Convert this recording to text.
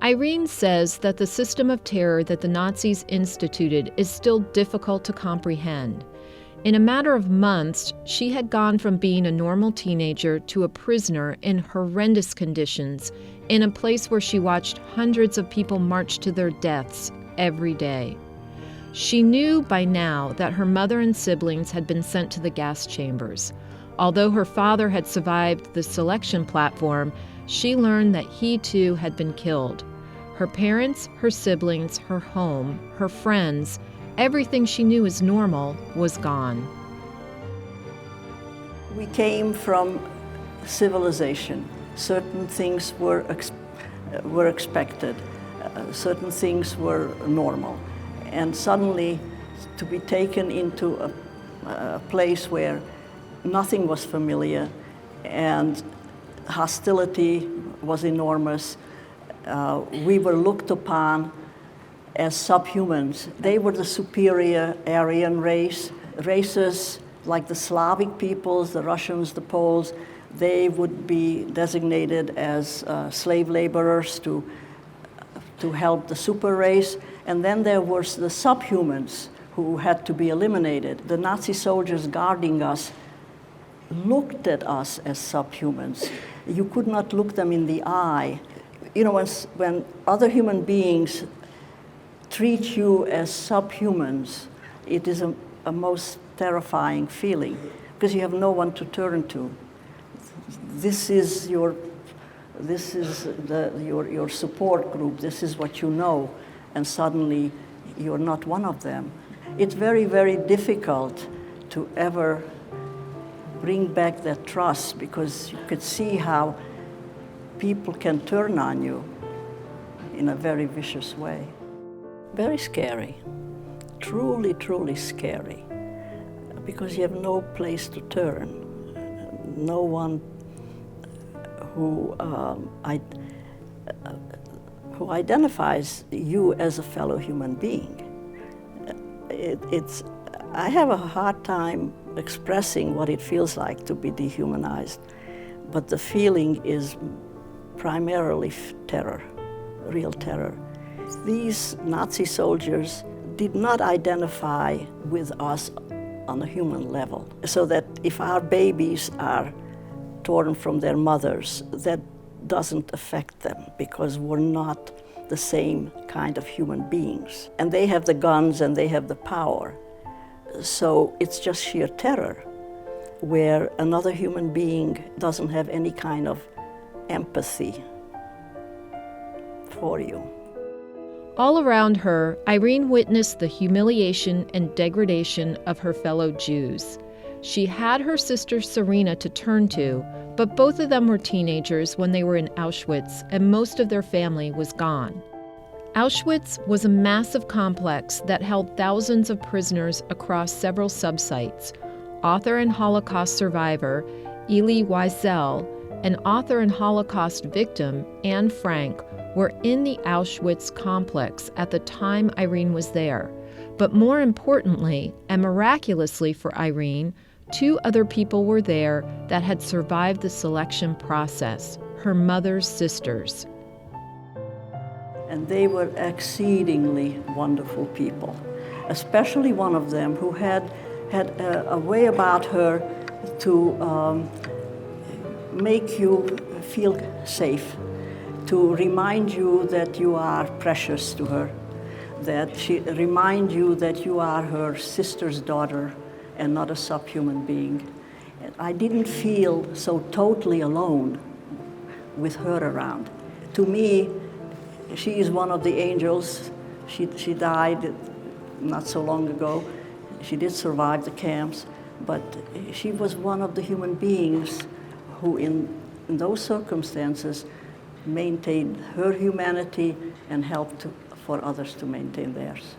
Irene says that the system of terror that the Nazis instituted is still difficult to comprehend. In a matter of months, she had gone from being a normal teenager to a prisoner in horrendous conditions in a place where she watched hundreds of people march to their deaths every day. She knew by now that her mother and siblings had been sent to the gas chambers. Although her father had survived the selection platform, she learned that he too had been killed. Her parents, her siblings, her home, her friends, everything she knew as normal was gone. We came from civilization. Certain things were expected. Certain things were normal. And suddenly, to be taken into a place where nothing was familiar and hostility was enormous, we were looked upon as subhumans. They were the superior Aryan race. Races like the Slavic peoples, the Russians, the Poles, they would be designated as slave laborers to help the super race. And then there was the subhumans who had to be eliminated. The Nazi soldiers guarding us looked at us as subhumans. You could not look them in the eye. You know, when other human beings treat you as subhumans, it is a most terrifying feeling because you have no one to turn to. This is your support group. This is what you know, and suddenly you're not one of them. It's very, very difficult to ever bring back that trust because you could see how people can turn on you in a very vicious way. Very scary, truly, truly scary, because you have no place to turn, no one who identifies you as a fellow human being. I have a hard time expressing what it feels like to be dehumanized, but the feeling is primarily terror, real terror. These Nazi soldiers did not identify with us on a human level, so that if our babies are torn from their mothers, that doesn't affect them because we're not the same kind of human beings. And they have the guns and they have the power. So it's just sheer terror, where another human being doesn't have any kind of empathy for you. All around her, Irene witnessed the humiliation and degradation of her fellow Jews. She had her sister Serena to turn to, but both of them were teenagers when they were in Auschwitz, and most of their family was gone. Auschwitz was a massive complex that held thousands of prisoners across several subsites. Author and Holocaust survivor Elie Wiesel and author and Holocaust victim Anne Frank were in the Auschwitz complex at the time Irene was there. But more importantly, and miraculously for Irene, 2 other people were there that had survived the selection process, her mother's sisters. And they were exceedingly wonderful people, especially one of them who had a way about her to make you feel safe, to remind you that you are precious to her, that she remind you that you are her sister's daughter and not a subhuman being. And I didn't feel so totally alone with her around. To me, she is one of the angels. She died not so long ago. She did survive the camps, but she was one of the human beings who in those circumstances maintained her humanity and helped for others to maintain theirs.